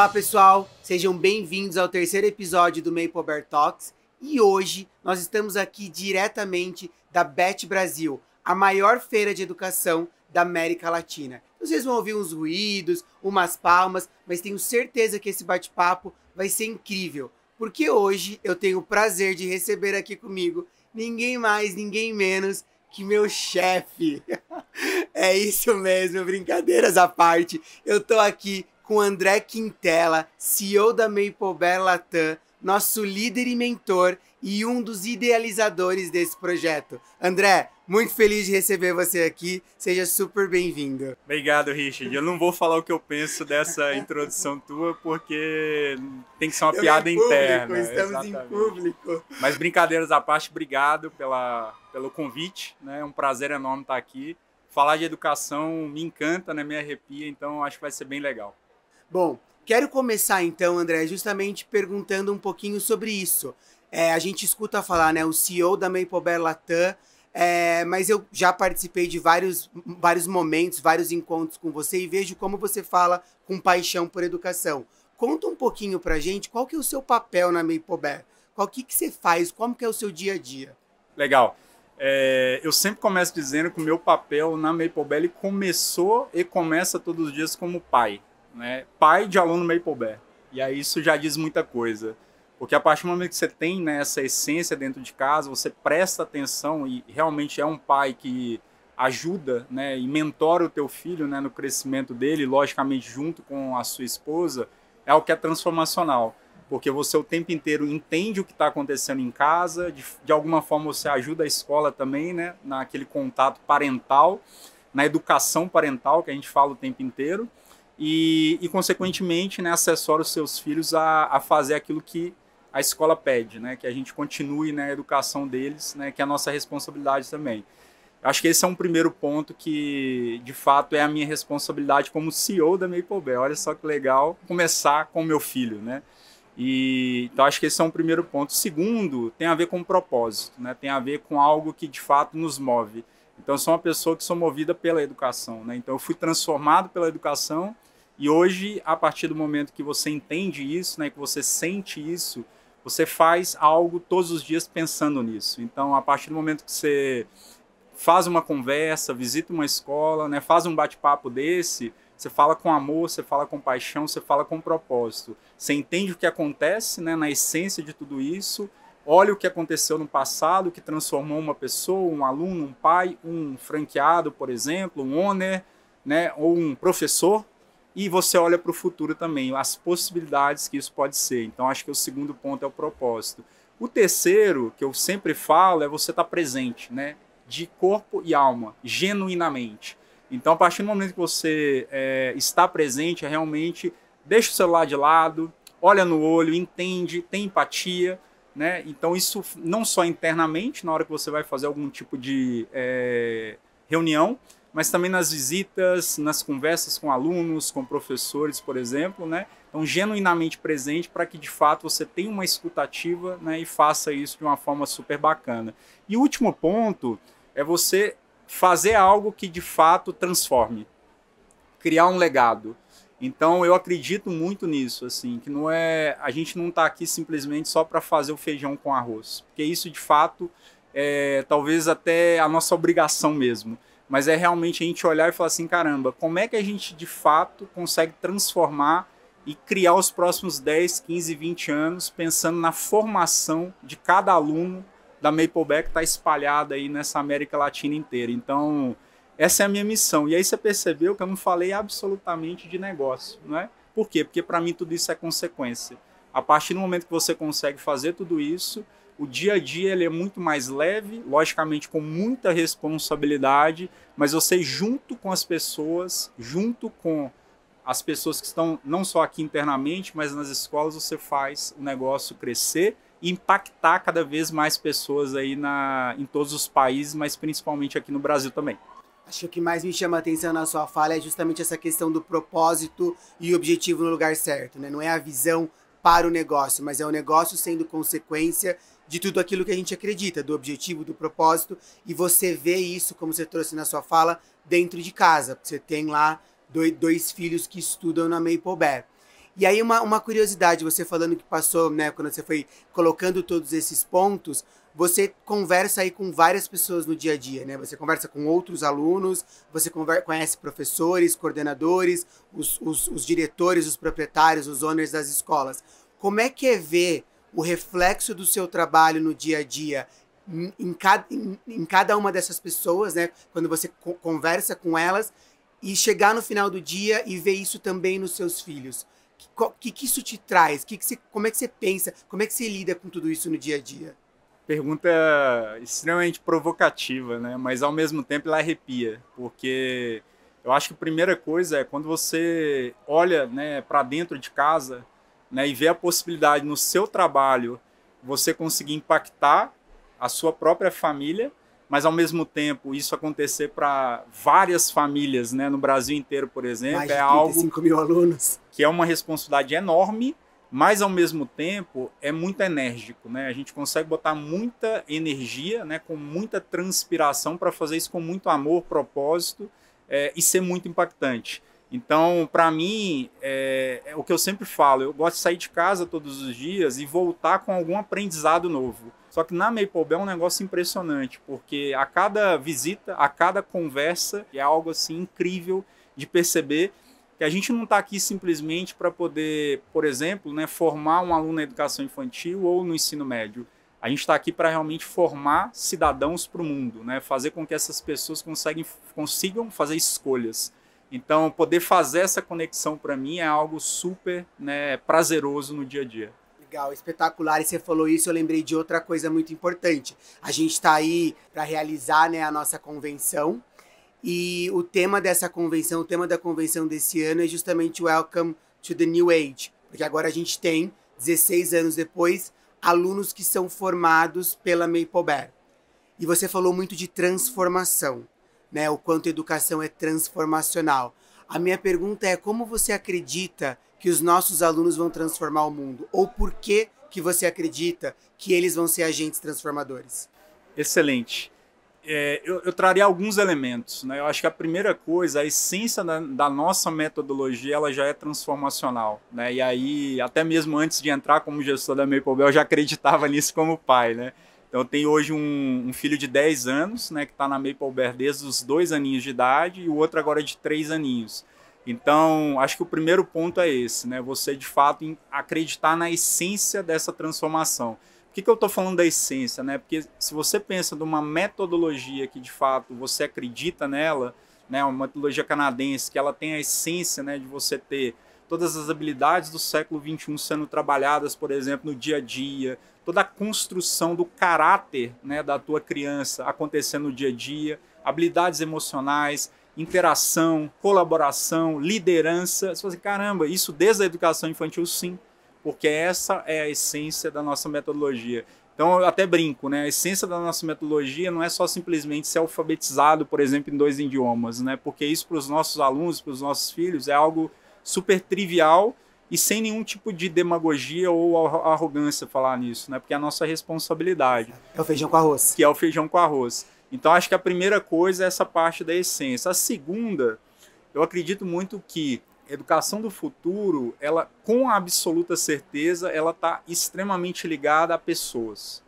Olá pessoal, sejam bem-vindos ao terceiro episódio do Maple Bear Talks e hoje nós estamos aqui diretamente da BET Brasil, a maior feira de educação da América Latina. Vocês vão ouvir uns ruídos, umas palmas, mas tenho certeza que esse bate-papo vai ser incrível, porque hoje eu tenho o prazer de receber aqui comigo ninguém mais, ninguém menos que meu chefe. É isso mesmo, brincadeiras à parte, eu tô aqui com André Quintela, CEO da Maple Bear Latam, nosso líder e mentor e um dos idealizadores desse projeto. André, muito feliz de receber você aqui, seja super bem-vindo. Obrigado, Richard. Eu não vou falar o que eu penso dessa introdução tua, porque tem que ser uma piada interna. Estamos em público. Mas brincadeiras à parte, obrigado pelo convite, né? É um prazer enorme estar aqui. Falar de educação me encanta, né? Me arrepia, então acho que vai ser bem legal. Bom, quero começar então, André, justamente perguntando um pouquinho sobre isso. A gente escuta falar, né, o CEO da Maple Bear Latam, mas eu já participei de vários momentos, vários encontros com você e vejo como você fala com paixão por educação. Conta um pouquinho pra gente qual que é o seu papel na Maple Bear, o que você faz, como que é o seu dia a dia? Legal. Eu sempre começo dizendo que o meu papel na Maple Bear ele começou e começa todos os dias como pai. Né? Pai de aluno Maple Bear. E aí isso já diz muita coisa. Porque a partir do momento que você tem, né, essa essência dentro de casa, você presta atenção e realmente é um pai que ajuda, né, e mentora o teu filho, né, no crescimento dele, logicamente junto com a sua esposa, é o que é transformacional. Porque você o tempo inteiro entende o que está acontecendo em casa, de alguma forma você ajuda a escola também, né, naquele contato parental, na educação parental que a gente fala o tempo inteiro. E consequentemente, né, assessora os seus filhos a fazer aquilo que a escola pede, né, que a gente continue na educação deles, né, que é a nossa responsabilidade também. Acho que esse é um primeiro ponto que, de fato, é a minha responsabilidade como CEO da Maple Bear. Olha só que legal começar com o meu filho, né? Então, acho que esse é um primeiro ponto. Segundo, tem a ver com propósito, né? Tem a ver com algo que, de fato, nos move. Então, eu sou uma pessoa que sou movida pela educação, né? Então, eu fui transformado pela educação e hoje, a partir do momento que você entende isso, né, que você sente isso, você faz algo todos os dias pensando nisso. Então, a partir do momento que você faz uma conversa, visita uma escola, né, faz um bate-papo desse, você fala com amor, você fala com paixão, você fala com propósito. Você entende o que acontece, né, na essência de tudo isso, olha o que aconteceu no passado, que transformou uma pessoa, um aluno, um pai, um franqueado, por exemplo, um owner, né, ou um professor, e você olha para o futuro também, as possibilidades que isso pode ser. Então, acho que o segundo ponto é o propósito. O terceiro, que eu sempre falo, é você estar presente, né, de corpo e alma, genuinamente. Então, a partir do momento que você está presente, realmente deixa o celular de lado, olha no olho, entende, tem empatia, né? Então, isso não só internamente, na hora que você vai fazer algum tipo de reunião, mas também nas visitas, nas conversas com alunos, com professores, por exemplo, né? Então, genuinamente presente para que, de fato, você tenha uma escutativa, né, e faça isso de uma forma super bacana. E o último ponto é você fazer algo que, de fato, transforme, criar um legado. Então, eu acredito muito nisso, assim, que não é, a gente não está aqui simplesmente só para fazer o feijão com arroz, porque isso, de fato, é talvez até a nossa obrigação mesmo. Mas é realmente a gente olhar e falar assim, caramba, como é que a gente de fato consegue transformar e criar os próximos 10, 15, 20 anos pensando na formação de cada aluno da Maple Bear que está espalhada aí nessa América Latina inteira. Então, essa é a minha missão. E aí você percebeu que eu não falei absolutamente de negócio, não é? Por quê? Porque para mim tudo isso é consequência. A partir do momento que você consegue fazer tudo isso, o dia a dia ele é muito mais leve, logicamente com muita responsabilidade, mas você junto com as pessoas que estão não só aqui internamente, mas nas escolas, você faz o negócio crescer e impactar cada vez mais pessoas aí em todos os países, mas principalmente aqui no Brasil também. Acho que o que mais me chama a atenção na sua fala é justamente essa questão do propósito e objetivo no lugar certo, né? Não é a visão para o negócio, mas é o negócio sendo consequência de tudo aquilo que a gente acredita, do objetivo, do propósito, e você vê isso, como você trouxe na sua fala, dentro de casa. Você tem lá dois filhos que estudam na Maple Bear. E aí uma curiosidade, você falando que passou, né, quando você foi colocando todos esses pontos, você conversa aí com várias pessoas no dia a dia, né? Você conversa com outros alunos, você conhece professores, coordenadores, os diretores, os proprietários, os owners das escolas. Como é que é ver o reflexo do seu trabalho no dia a dia em cada uma dessas pessoas, né? Quando você conversa com elas e chegar no final do dia e ver isso também nos seus filhos. Que isso te traz? Como é que você pensa? Como é que você lida com tudo isso no dia a dia? Pergunta extremamente provocativa, né? Mas ao mesmo tempo ela arrepia, porque eu acho que a primeira coisa é quando você olha, né, para dentro de casa, né, e vê a possibilidade no seu trabalho você conseguir impactar a sua própria família, mas ao mesmo tempo isso acontecer para várias famílias, né, no Brasil inteiro, por exemplo, Mais de é algo 35 mil alunos. que é uma responsabilidade enorme, mas ao mesmo tempo é muito enérgico, né? A gente consegue botar muita energia, né, com muita transpiração para fazer isso com muito amor, propósito e ser muito impactante. Então, para mim, é o que eu sempre falo, eu gosto de sair de casa todos os dias e voltar com algum aprendizado novo. Só que na Maplebell é um negócio impressionante, porque a cada visita, a cada conversa, é algo assim incrível de perceber que a gente não está aqui simplesmente para poder, por exemplo, né, formar um aluno na educação infantil ou no ensino médio. A gente está aqui para realmente formar cidadãos para o mundo, né, fazer com que essas pessoas consigam fazer escolhas. Então, poder fazer essa conexão para mim é algo super, né, prazeroso no dia a dia. Legal, espetacular. E você falou isso, eu lembrei de outra coisa muito importante. A gente está aí para realizar, né, a nossa convenção. E o tema dessa convenção, o tema da convenção desse ano é justamente Welcome to the New Age. Porque agora a gente tem, 16 anos depois, alunos que são formados pela Maplebell. E você falou muito de transformação, né? O quanto a educação é transformacional. A minha pergunta é como você acredita que os nossos alunos vão transformar o mundo? Ou por que você acredita que eles vão ser agentes transformadores? Excelente. Eu traria alguns elementos, né? Eu acho que a primeira coisa, a essência da nossa metodologia, ela já é transformacional, né? E aí, até mesmo antes de entrar como gestor da Maplebell, eu já acreditava nisso como pai, né? Então, eu tenho hoje um filho de 10 anos, né, que está na Maplebell desde os 2 aninhos de idade e o outro agora de 3 aninhos. Então, acho que o primeiro ponto é esse, né? Você, de fato, acreditar na essência dessa transformação. Por que eu estou falando da essência, né? Porque se você pensa numa metodologia que, de fato, você acredita nela, né, uma metodologia canadense, que ela tem a essência, né, de você ter todas as habilidades do século XXI sendo trabalhadas, por exemplo, no dia a dia, toda a construção do caráter, né, da tua criança acontecendo no dia a dia, habilidades emocionais, interação, colaboração, liderança. Você fala assim, caramba, isso desde a educação infantil, sim, porque essa é a essência da nossa metodologia. Então, eu até brinco, né? A essência da nossa metodologia não é só simplesmente ser alfabetizado, por exemplo, em 2 idiomas, né? Porque isso para os nossos alunos, para os nossos filhos, é algo super trivial e sem nenhum tipo de demagogia ou arrogância falar nisso, né? Porque é a nossa responsabilidade. É o feijão com arroz. Que é o feijão com arroz. Então, acho que a primeira coisa é essa parte da essência. A segunda, eu acredito muito que a educação do futuro, ela, com absoluta certeza, ela está extremamente ligada a pessoas.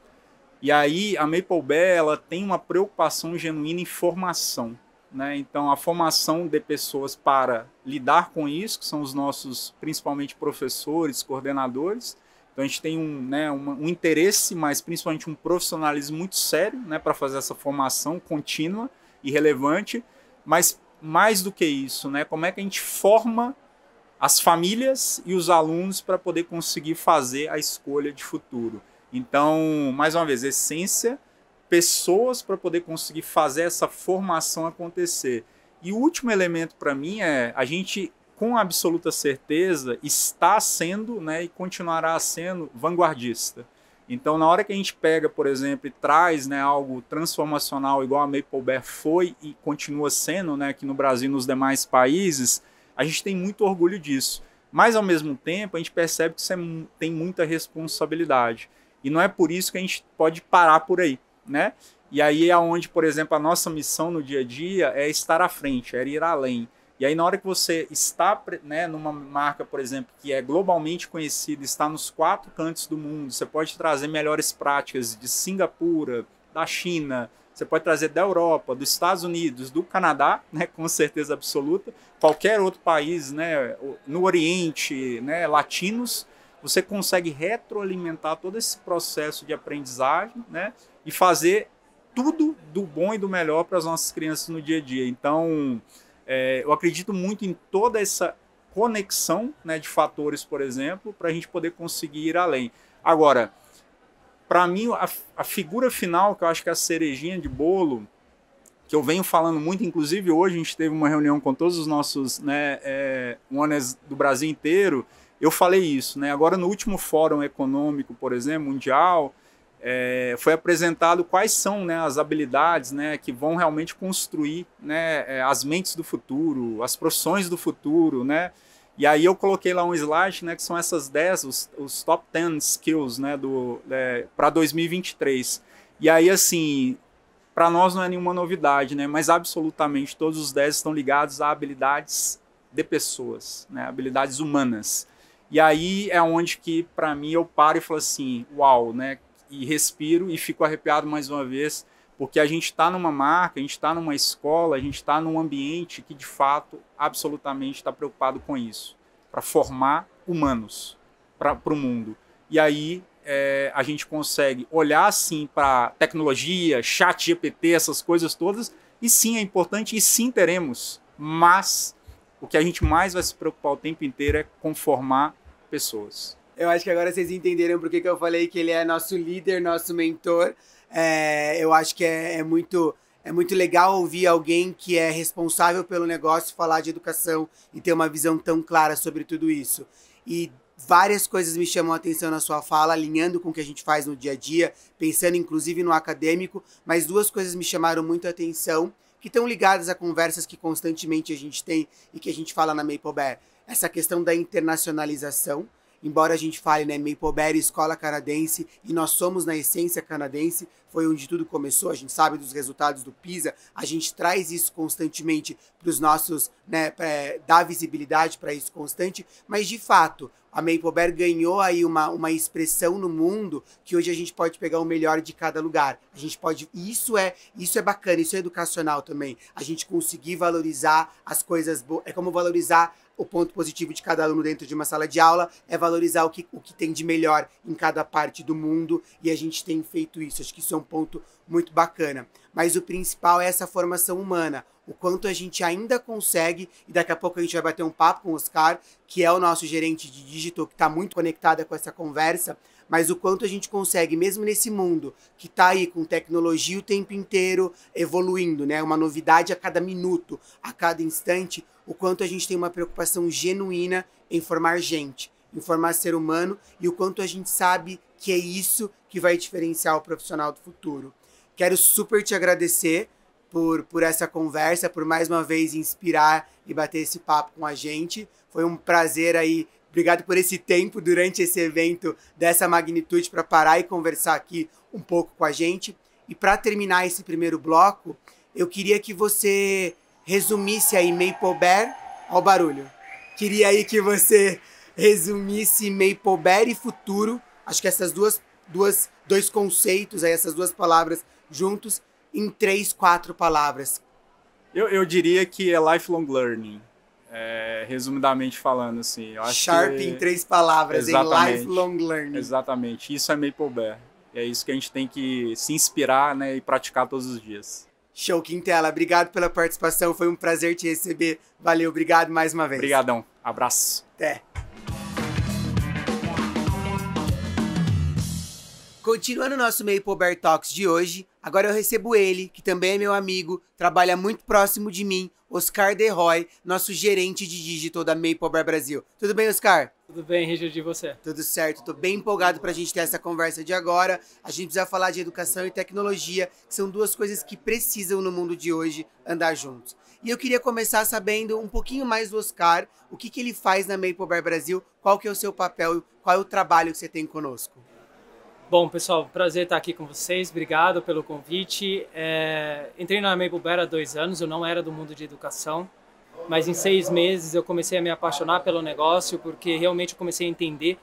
E aí, a Maplebell, ela tem uma preocupação genuína em formação, né? Então, a formação de pessoas para lidar com isso, que são os nossos, principalmente, professores, coordenadores. Então, a gente tem um interesse, mas principalmente um profissionalismo muito sério, né, para fazer essa formação contínua e relevante, mas mais do que isso, né, como é que a gente forma as famílias e os alunos para poder conseguir fazer a escolha de futuro. Então, mais uma vez, essência, pessoas para poder conseguir fazer essa formação acontecer. E o último elemento para mim é a gente, com absoluta certeza, está sendo, né, e continuará sendo vanguardista. Então, na hora que a gente pega, por exemplo, e traz, né, algo transformacional, igual a Maplebell foi e continua sendo, né, aqui no Brasil e nos demais países, a gente tem muito orgulho disso. Mas, ao mesmo tempo, a gente percebe que isso tem muita responsabilidade. E não é por isso que a gente pode parar por aí, né? E aí é onde, por exemplo, a nossa missão no dia a dia é estar à frente, é ir além. E aí, na hora que você está, né, numa marca, por exemplo, que é globalmente conhecida, está nos 4 cantos do mundo, você pode trazer melhores práticas de Singapura, da China, você pode trazer da Europa, dos Estados Unidos, do Canadá, né, com certeza absoluta, qualquer outro país, né, no Oriente, né, latinos, você consegue retroalimentar todo esse processo de aprendizagem, né, e fazer tudo do bom e do melhor para as nossas crianças no dia a dia. Então, eu acredito muito em toda essa conexão, né, de fatores, por exemplo, para a gente poder conseguir ir além. Agora, para mim, a figura final, que eu acho que é a cerejinha de bolo, que eu venho falando muito, inclusive hoje a gente teve uma reunião com todos os nossos, né, ONEs do Brasil inteiro, eu falei isso, né? Agora no último Fórum Econômico, por exemplo, mundial, foi apresentado quais são, né, as habilidades, né, que vão realmente construir, né, as mentes do futuro, as profissões do futuro, né? E aí eu coloquei lá um slide, né, que são essas 10, os top 10 skills, né, para 2023. E aí, assim, para nós não é nenhuma novidade, né, mas absolutamente todos os 10 estão ligados a habilidades de pessoas, né, habilidades humanas. E aí é onde que, para mim, eu paro e falo assim, uau, né, e respiro e fico arrepiado mais uma vez, porque a gente está numa marca, a gente está numa escola, a gente está num ambiente que, de fato, absolutamente está preocupado com isso, para formar humanos para o mundo. E aí a gente consegue olhar, assim, para tecnologia, chat GPT, essas coisas todas, e sim, é importante, e sim, teremos, mas o que a gente mais vai se preocupar o tempo inteiro é com formar pessoas. Eu acho que agora vocês entenderam por que eu falei que ele é nosso líder, nosso mentor. Eu acho que é muito legal ouvir alguém que é responsável pelo negócio falar de educação e ter uma visão tão clara sobre tudo isso. E várias coisas me chamam a atenção na sua fala, alinhando com o que a gente faz no dia a dia, pensando inclusive no acadêmico, mas 2 coisas me chamaram muito a atenção, que estão ligadas a conversas que constantemente a gente tem e que a gente fala na Maple Bear. Essa questão da internacionalização. Embora a gente fale, né, Maple Bear, escola canadense, e nós somos na essência canadense, foi onde tudo começou, a gente sabe dos resultados do PISA, a gente traz isso constantemente para os nossos, né, dar visibilidade para isso constante, mas de fato, a Maple Bear ganhou aí uma expressão no mundo que hoje a gente pode pegar o melhor de cada lugar. A gente pode, isso é bacana, isso é educacional também, a gente conseguir valorizar as coisas boas, é como valorizar o ponto positivo de cada aluno dentro de uma sala de aula, é valorizar o que tem de melhor em cada parte do mundo, e a gente tem feito isso. Acho que isso é um ponto muito bacana. Mas o principal é essa formação humana, o quanto a gente ainda consegue, e daqui a pouco a gente vai bater um papo com o Oscar, que é o nosso gerente de digital, que está muito conectada com essa conversa, mas o quanto a gente consegue, mesmo nesse mundo que está aí com tecnologia o tempo inteiro evoluindo, né? Uma novidade a cada minuto, a cada instante, o quanto a gente tem uma preocupação genuína em formar gente, em formar ser humano, e o quanto a gente sabe que é isso que vai diferenciar o profissional do futuro. Quero super te agradecer por essa conversa, por mais uma vez inspirar e bater esse papo com a gente. Foi um prazer aí. Obrigado por esse tempo durante esse evento dessa magnitude para parar e conversar aqui um pouco com a gente. E para terminar esse primeiro bloco, eu queria que você resumisse aí Maple Bear, ó o barulho. Queria aí que você resumisse Maple Bear e futuro. Acho que essas dois conceitos, aí, essas 2 palavras juntos, em 3, 4 palavras. Eu diria que é lifelong learning. Resumidamente falando, assim. Eu acho Sharp que... em 3 palavras, exatamente, em lifelong learning. Exatamente, isso é Maple Bear. É isso que a gente tem que se inspirar, né, e praticar todos os dias. Show, Quintela. Obrigado pela participação, foi um prazer te receber. Valeu, obrigado mais uma vez. Obrigadão, abraço. Até. Continuando o nosso Maple Bear Talks de hoje, agora eu recebo ele, que também é meu amigo, trabalha muito próximo de mim, Oscar De Roy, nosso gerente de digital da Maple Bear Brasil. Tudo bem, Oscar? Tudo bem, Richard, e você? Tudo certo, tô bem empolgado pra gente ter essa conversa de agora. A gente precisa falar de educação e tecnologia, que são 2 coisas que precisam no mundo de hoje andar juntos. E eu queria começar sabendo um pouquinho mais do Oscar, o que ele faz na Maple Bear Brasil, qual que é o seu papel, qual é o trabalho que você tem conosco. Bom, pessoal, prazer estar aqui com vocês, obrigado pelo convite. Entrei na Maple Bear há 2 anos, eu não era do mundo de educação. mas em 6 meses eu comecei a me apaixonar pelo negócio, porque realmente eu comecei a entender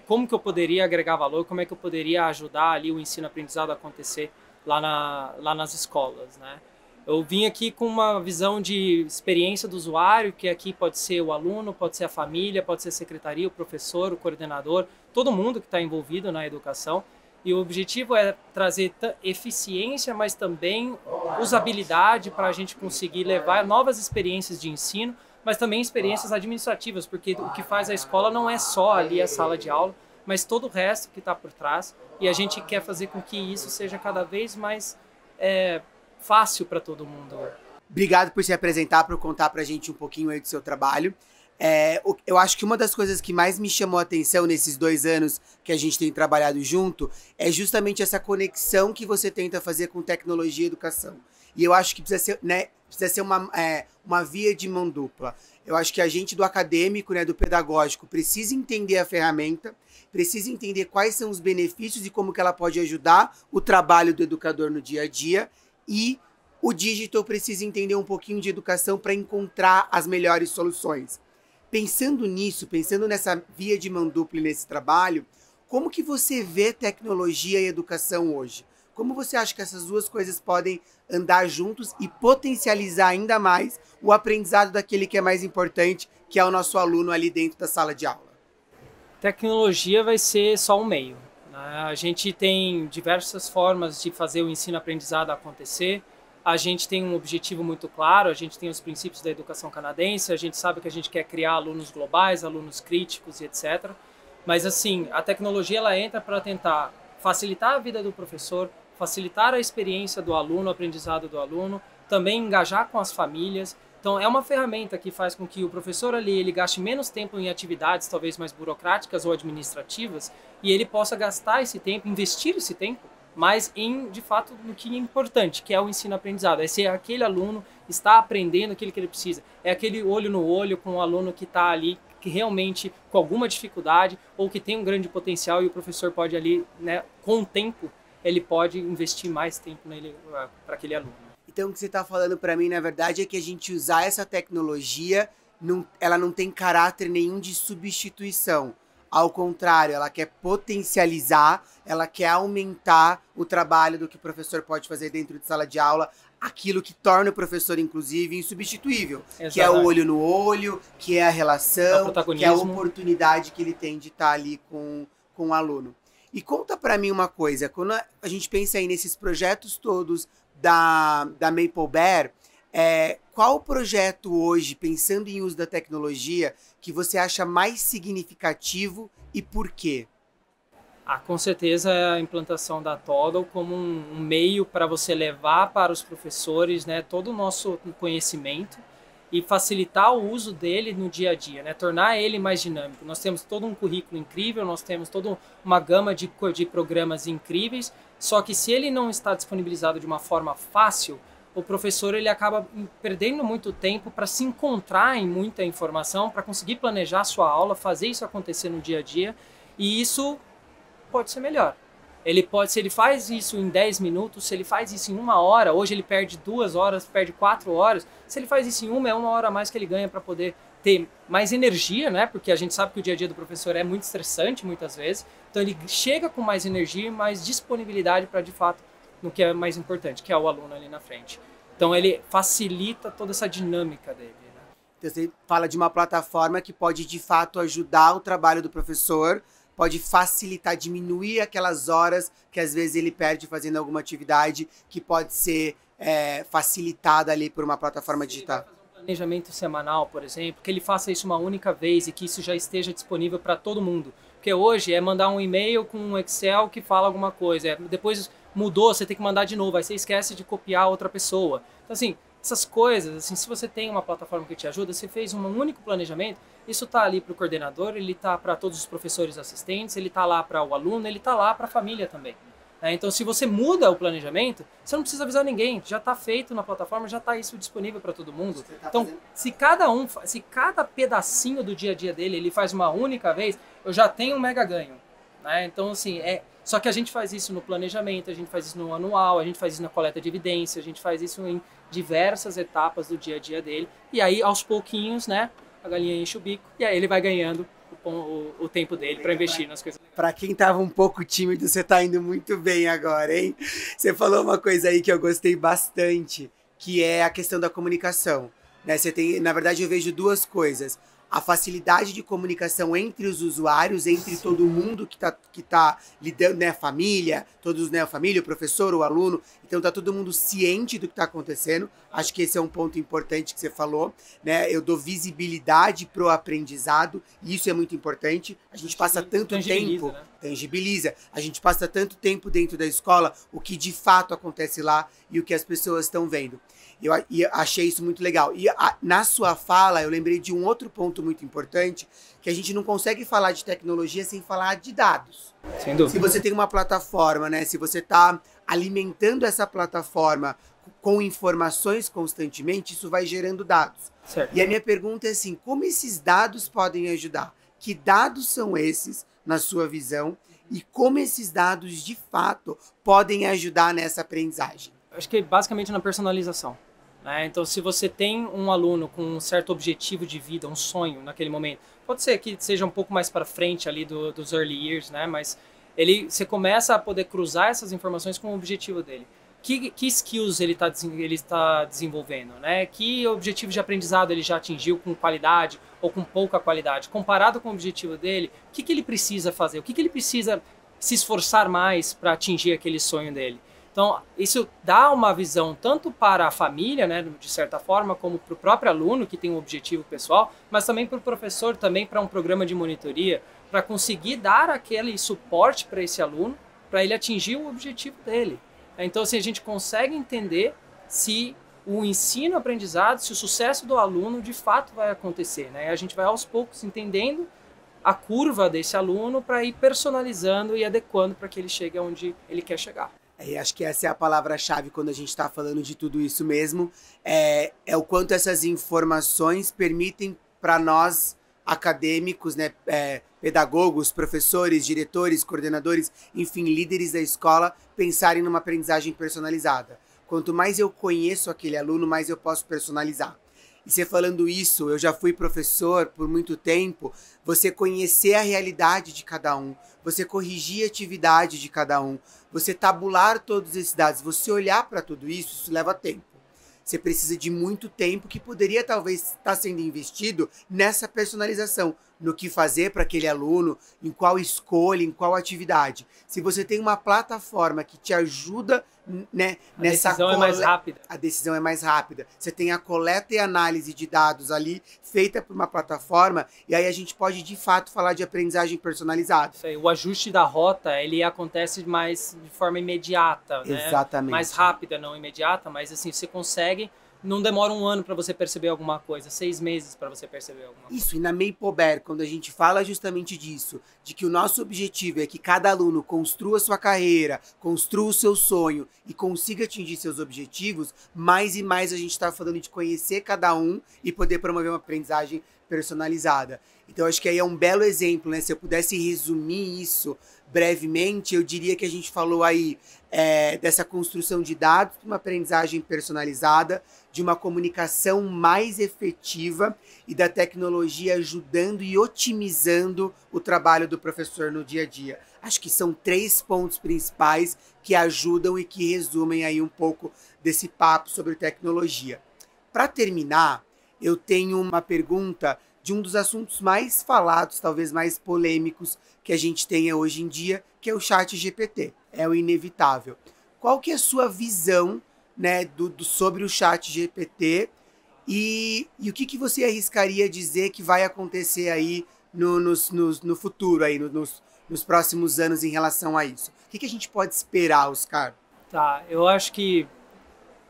como que eu poderia agregar valor, como é que eu poderia ajudar ali o ensino-aprendizado a acontecer lá nas escolas, né? Eu vim aqui com uma visão de experiência do usuário, que aqui pode ser o aluno, pode ser a família, pode ser a secretaria, o professor, o coordenador, todo mundo que está envolvido na educação. E o objetivo é trazer eficiência, mas também usabilidade para a gente conseguir levar novas experiências de ensino, mas também experiências administrativas, porque o que faz a escola não é só ali a sala de aula, mas todo o resto que está por trás. E a gente quer fazer com que isso seja cada vez mais fácil para todo mundo. Obrigado por se apresentar, por contar pra gente um pouquinho aí do seu trabalho. Eu acho que uma das coisas que mais me chamou a atenção nesses 2 anos que a gente tem trabalhado junto é justamente essa conexão que você tenta fazer com tecnologia e educação. E eu acho que precisa ser uma via de mão dupla. Eu acho que a gente do acadêmico, né, do pedagógico, precisa entender a ferramenta, precisa entender quais são os benefícios e como que ela pode ajudar o trabalho do educador no dia a dia, e o digital precisa entender um pouquinho de educação para encontrar as melhores soluções. Pensando nisso, pensando nessa via de mão dupla e nesse trabalho, como que você vê tecnologia e educação hoje? Como você acha que essas duas coisas podem andar juntos e potencializar ainda mais o aprendizado daquele que é mais importante, que é o nosso aluno ali dentro da sala de aula? Tecnologia vai ser só um meio, né? A gente tem diversas formas de fazer o ensino-aprendizado acontecer. A gente tem um objetivo muito claro, a gente tem os princípios da educação canadense, a gente sabe que a gente quer criar alunos globais, alunos críticos e etc. Mas assim, a tecnologia ela entra para tentar facilitar a vida do professor, facilitar a experiência do aluno, o aprendizado do aluno, também engajar com as famílias. Então é uma ferramenta que faz com que o professor ali ele gaste menos tempo em atividades talvez mais burocráticas ou administrativas e ele possa gastar esse tempo, investir esse tempo, mas de fato no que é importante, que é o ensino-aprendizado. É ser aquele aluno está aprendendo aquilo que ele precisa. É aquele olho no olho com o aluno que está ali, que realmente com alguma dificuldade ou que tem um grande potencial e o professor pode ali, né, com o tempo, ele pode investir mais tempo nele para aquele aluno. Então, o que você está falando para mim, na verdade, é que a gente usar essa tecnologia, ela não tem caráter nenhum de substituição. Ao contrário, ela quer potencializar, ela quer aumentar o trabalho do que o professor pode fazer dentro de sala de aula, aquilo que torna o professor, inclusive, insubstituível. Exatamente. Que é o olho no olho, que é a relação, que é a oportunidade que ele tem de estar ali com o aluno. E conta para mim uma coisa, quando a gente pensa aí nesses projetos todos da Maple Bear, qual o projeto hoje, pensando em uso da tecnologia, que você acha mais significativo e por quê? Com certeza é a implantação da Toddle como um meio para você levar para os professores, né, todo o nosso conhecimento e facilitar o uso dele no dia a dia, né, tornar ele mais dinâmico. Nós temos todo um currículo incrível, nós temos toda uma gama de programas incríveis, só que se ele não está disponibilizado de uma forma fácil, o professor ele acaba perdendo muito tempo para se encontrar em muita informação, para conseguir planejar a sua aula, fazer isso acontecer no dia a dia, e isso pode ser melhor. Se ele faz isso em 10 minutos, se ele faz isso em 1 hora, hoje ele perde 2 horas, perde 4 horas, se ele faz isso em 1 hora a mais que ele ganha para poder ter mais energia, né? Porque a gente sabe que o dia a dia do professor é muito estressante muitas vezes, então ele chega com mais energia e mais disponibilidade para de fato no que é mais importante, que é o aluno ali na frente. Então ele facilita toda essa dinâmica dele. Né? Então você fala de uma plataforma que pode de fato ajudar o trabalho do professor, pode facilitar, diminuir aquelas horas que às vezes ele perde fazendo alguma atividade que pode ser facilitada ali por uma plataforma digital. Ele vai fazer um planejamento semanal, por exemplo, que ele faça isso uma única vez e que isso já esteja disponível para todo mundo. Porque hoje é mandar um e-mail com um Excel que fala alguma coisa, depois mudou, você tem que mandar de novo, aí você esquece de copiar outra pessoa. Então assim, essas coisas, assim, se você tem uma plataforma que te ajuda, você fez um único planejamento, isso está ali para o coordenador, ele está para todos os professores assistentes, ele está lá para o aluno, ele está lá para a família também. Então, se você muda o planejamento, você não precisa avisar ninguém, já está feito na plataforma, já está isso disponível para todo mundo. Então, se cada pedacinho do dia a dia dele ele faz uma única vez, eu já tenho um mega ganho. Né? Então, assim, só que a gente faz isso no planejamento, a gente faz isso no anual, a gente faz isso na coleta de evidência, a gente faz isso em diversas etapas do dia a dia dele. E aí, aos pouquinhos, né, a galinha enche o bico e aí ele vai ganhando o tempo dele para investir nas coisas. Para quem estava um pouco tímido, você está indo muito bem agora, hein? Você falou uma coisa aí que eu gostei bastante, que é a questão da comunicação, né? Você tem, na verdade, eu vejo duas coisas. A facilidade de comunicação entre os usuários, entre todo mundo que tá lidando, né, família, todos, né, a família, o professor, o aluno, então tá todo mundo ciente do que tá acontecendo. Acho que esse é um ponto importante que você falou, né? Eu dou visibilidade pro aprendizado, e isso é muito importante. A gente passa tanto tempo, né? Tangibiliza. A gente passa tanto tempo dentro da escola, o que de fato acontece lá e o que as pessoas estão vendo. Eu achei isso muito legal. E na sua fala, eu lembrei de um outro ponto muito importante, que a gente não consegue falar de tecnologia sem falar de dados. Sem dúvida. Se você tem uma plataforma, né? Se você está alimentando essa plataforma com informações constantemente, isso vai gerando dados. Certo. E a minha pergunta é assim, como esses dados podem ajudar? Que dados são esses, na sua visão? E como esses dados, de fato, podem ajudar nessa aprendizagem? Acho que basicamente na personalização. Né? Então, se você tem um aluno com um certo objetivo de vida, um sonho naquele momento, pode ser que seja um pouco mais para frente ali dos early years, né? Mas você começa a poder cruzar essas informações com o objetivo dele. Que skills ele está desenvolvendo, né? Que objetivo de aprendizado ele já atingiu com qualidade ou com pouca qualidade? Comparado com o objetivo dele, o que ele precisa fazer? O que ele precisa se esforçar mais para atingir aquele sonho dele? Então, isso dá uma visão tanto para a família, né, de certa forma, como para o próprio aluno, que tem um objetivo pessoal, mas também para o professor, também para um programa de monitoria, para conseguir dar aquele suporte para esse aluno, para ele atingir o objetivo dele. Então, assim, a gente consegue entender se o ensino-aprendizado, se o sucesso do aluno de fato vai acontecer. Né? A gente vai aos poucos entendendo a curva desse aluno para ir personalizando e adequando para que ele chegue onde ele quer chegar. Acho que essa é a palavra-chave quando a gente está falando de tudo isso mesmo, é o quanto essas informações permitem para nós acadêmicos, né, pedagogos, professores, diretores, coordenadores, enfim, líderes da escola, pensarem numa aprendizagem personalizada. Quanto mais eu conheço aquele aluno, mais eu posso personalizar. E você falando isso, eu já fui professor por muito tempo, você conhecer a realidade de cada um, você corrigir a atividade de cada um, você tabular todos esses dados, você olhar para tudo isso, isso leva tempo. Você precisa de muito tempo que poderia talvez estar sendo investido nessa personalização, no que fazer para aquele aluno, em qual escolha, em qual atividade. Se você tem uma plataforma que te ajuda, né, nessa decisão é mais rápida. A decisão é mais rápida. Você tem a coleta e análise de dados ali, feita por uma plataforma, e aí a gente pode, de fato, falar de aprendizagem personalizada. Isso aí, o ajuste da rota, ele acontece mais de forma imediata, né? Exatamente. Mais rápida, não imediata, mas assim, você consegue, não demora um ano para você perceber alguma coisa, 6 meses para você perceber alguma coisa. Isso, e na Maplebear, quando a gente fala justamente disso, de que o nosso objetivo é que cada aluno construa sua carreira, construa o seu sonho e consiga atingir seus objetivos, mais e mais a gente está falando de conhecer cada um e poder promover uma aprendizagem personalizada. Então, acho que aí é um belo exemplo, né? Se eu pudesse resumir isso brevemente, eu diria que a gente falou aí dessa construção de dados, uma aprendizagem personalizada, de uma comunicação mais efetiva e da tecnologia ajudando e otimizando o trabalho do professor no dia a dia. Acho que são 3 pontos principais que ajudam e que resumem aí um pouco desse papo sobre tecnologia. Para terminar, eu tenho uma pergunta de um dos assuntos mais falados, talvez mais polêmicos que a gente tenha hoje em dia, que é o ChatGPT. É o inevitável. Qual que é a sua visão, né, sobre o ChatGPT e o que você arriscaria dizer que vai acontecer aí no futuro, aí, nos próximos anos em relação a isso? O que a gente pode esperar, Oscar? Tá, eu acho que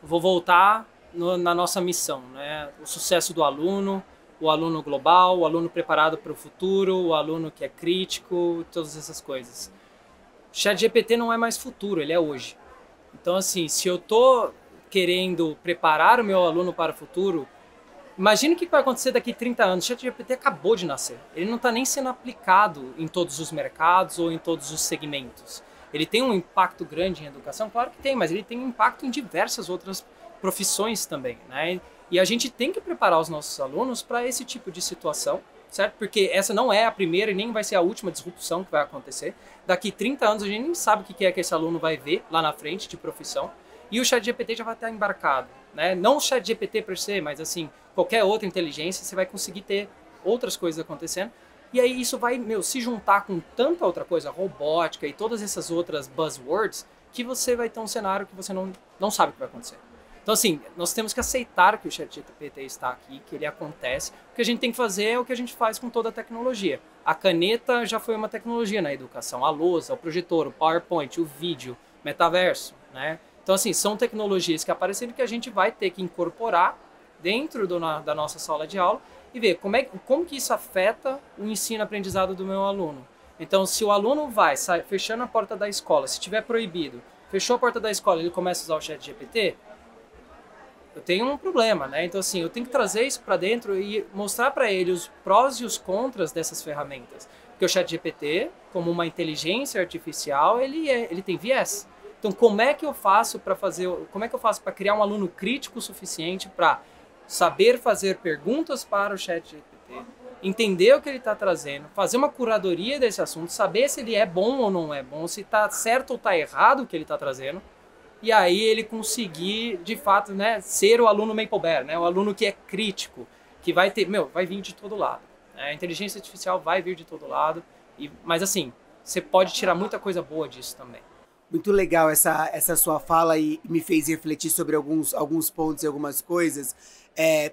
vou voltar na nossa missão, né? O sucesso do aluno, o aluno global, o aluno preparado para o futuro, o aluno que é crítico, todas essas coisas. O ChatGPT não é mais futuro, ele é hoje. Então, assim, se eu estou querendo preparar o meu aluno para o futuro, imagine o que vai acontecer daqui a 30 anos. O ChatGPT acabou de nascer. Ele não está nem sendo aplicado em todos os mercados ou em todos os segmentos. Ele tem um impacto grande em educação? Claro que tem, mas ele tem um impacto em diversas outras profissões também, né? E a gente tem que preparar os nossos alunos para esse tipo de situação, certo? Porque essa não é a primeira e nem vai ser a última disrupção que vai acontecer. Daqui 30 anos a gente nem sabe o que é que esse aluno vai ver lá na frente de profissão. E o ChatGPT já vai estar embarcado, né? Não o ChatGPT per se, mas assim, qualquer outra inteligência, você vai conseguir ter outras coisas acontecendo. E aí isso vai, se juntar com tanta outra coisa, robótica e todas essas outras buzzwords, que você vai ter um cenário que você não sabe o que vai acontecer. Então, assim, nós temos que aceitar que o ChatGPT está aqui, que ele acontece. O que a gente tem que fazer é o que a gente faz com toda a tecnologia. A caneta já foi uma tecnologia na educação. A lousa, o projetor, o PowerPoint, o vídeo, metaverso, né? Então, assim, são tecnologias que apareceram que a gente vai ter que incorporar dentro da nossa sala de aula e ver como que isso afeta o ensino-aprendizado do meu aluno. Então, se o aluno vai fechando a porta da escola, se tiver proibido, fechou a porta da escola e ele começa a usar o ChatGPT, eu tenho um problema, né? Então, assim, eu tenho que trazer isso para dentro e mostrar para ele os prós e os contras dessas ferramentas. Porque o ChatGPT, como uma inteligência artificial, ele tem viés. Então, como é que eu faço para criar um aluno crítico o suficiente para saber fazer perguntas para o ChatGPT, entender o que ele está trazendo, fazer uma curadoria desse assunto, saber se ele é bom ou não é bom, se está certo ou está errado o que ele está trazendo, e aí ele conseguir, de fato, né, ser o aluno Maple Bear, né, o aluno que é crítico, que vai vir de todo lado. A inteligência artificial vai vir de todo lado, mas assim, você pode tirar muita coisa boa disso também. Muito legal essa sua fala e me fez refletir sobre alguns pontos e algumas coisas.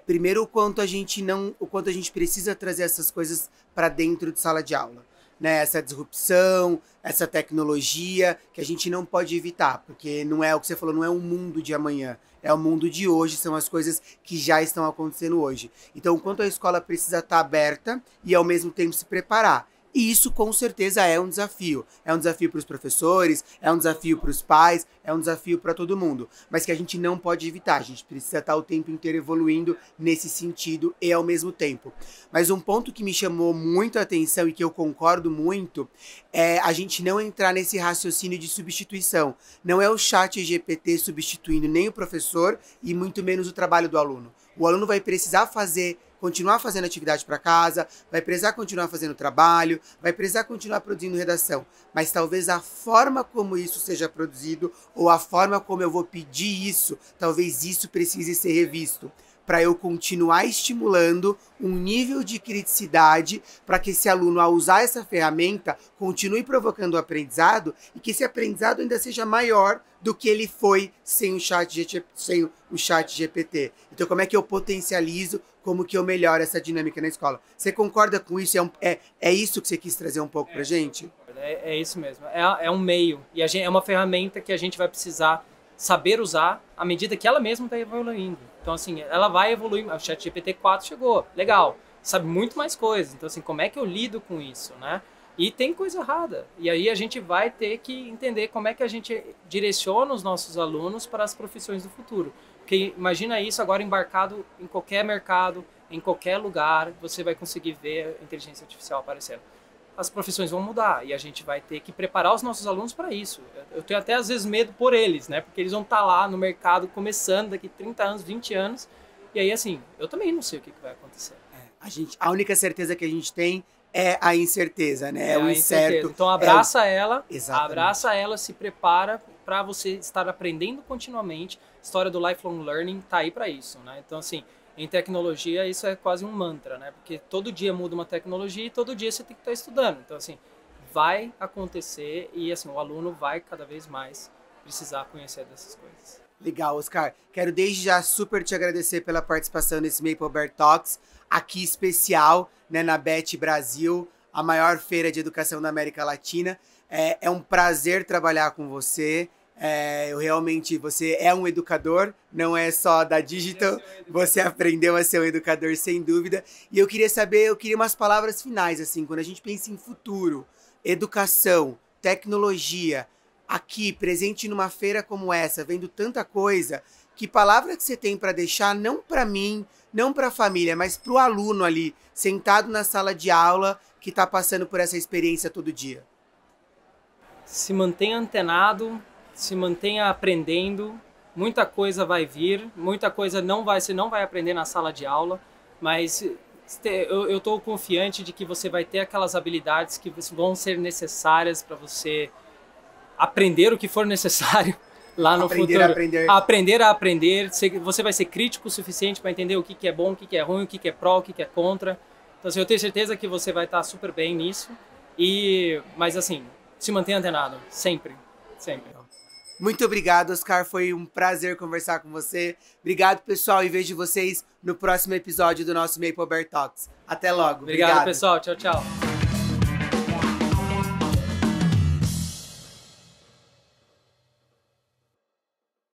Primeiro, o quanto a gente precisa trazer essas coisas para dentro de sala de aula, né? Essa disrupção, essa tecnologia que a gente não pode evitar, porque não é o que você falou, não é um mundo de amanhã, é o mundo de hoje, são as coisas que já estão acontecendo hoje. Então, o quanto a escola precisa estar aberta e ao mesmo tempo se preparar. E isso, com certeza, é um desafio. É um desafio para os professores, é um desafio para os pais, é um desafio para todo mundo. Mas que a gente não pode evitar. A gente precisa estar o tempo inteiro evoluindo nesse sentido e ao mesmo tempo. Mas um ponto que me chamou muito a atenção e que eu concordo muito é a gente não entrar nesse raciocínio de substituição. Não é o ChatGPT substituindo nem o professor e muito menos o trabalho do aluno. O aluno vai precisar continuar fazendo atividade para casa, vai precisar continuar fazendo trabalho, vai precisar continuar produzindo redação. Mas talvez a forma como isso seja produzido ou a forma como eu vou pedir isso, talvez isso precise ser revisto. Para eu continuar estimulando um nível de criticidade para que esse aluno, ao usar essa ferramenta, continue provocando o aprendizado e que esse aprendizado ainda seja maior do que ele foi sem o chat GPT. Então, como é que eu potencializo, como que eu melhoro essa dinâmica na escola? Você concorda com isso? É isso que você quis trazer um pouco para gente? É isso mesmo. É um meio. E é uma ferramenta que a gente vai precisar saber usar à medida que ela mesma está evoluindo. Então, assim, ela vai evoluir. O ChatGPT 4 chegou, legal, sabe muito mais coisas. Então, assim, como é que eu lido com isso, né? E tem coisa errada. E aí a gente vai ter que entender como é que a gente direciona os nossos alunos para as profissões do futuro. Porque imagina isso agora embarcado em qualquer mercado, em qualquer lugar, você vai conseguir ver a inteligência artificial aparecendo. As profissões vão mudar e a gente vai ter que preparar os nossos alunos para isso. Eu tenho até às vezes medo por eles, né? Porque eles vão estar lá no mercado começando daqui 30 anos, 20 anos. E aí, assim, eu também não sei o que vai acontecer. A única certeza que a gente tem é a incerteza, né? É o incerto. Então abraça ela, Exatamente. abraça ela, se prepara para você estar aprendendo continuamente. A história do lifelong learning tá aí para isso, né? Então, assim, em tecnologia isso é quase um mantra, né? Porque todo dia muda uma tecnologia e todo dia você tem que estar estudando. Então, assim, vai acontecer e, assim, o aluno vai cada vez mais precisar conhecer dessas coisas. Legal, Oscar. Quero desde já super te agradecer pela participação nesse Maple Bear Talks, aqui especial, né, na BET Brasil, a maior feira de educação da América Latina. É um prazer trabalhar com você. Você é um educador, não é só da Digital, você aprendeu a ser um educador sem dúvida. E eu queria umas palavras finais, assim, quando a gente pensa em futuro, educação, tecnologia, aqui, presente numa feira como essa, vendo tanta coisa, que palavra que você tem para deixar, não para mim, não para a família, mas para o aluno ali, sentado na sala de aula, que está passando por essa experiência todo dia? Se mantenha antenado, se mantenha aprendendo muita coisa vai vir, muita coisa você não vai aprender na sala de aula, mas eu estou confiante de que você vai ter aquelas habilidades que vão ser necessárias para você aprender o que for necessário lá no futuro. Aprender a aprender. Você vai ser crítico o suficiente para entender o que é bom, o que é ruim, o que é pró, o que é contra. Então, assim, eu tenho certeza que você vai estar super bem nisso. Mas, assim, se mantenha antenado. Sempre. Sempre. Muito obrigado, Oscar. Foi um prazer conversar com você. Obrigado, pessoal. E vejo vocês no próximo episódio do nosso Maple Bear Talks. Até logo. Obrigado, pessoal. Tchau, tchau.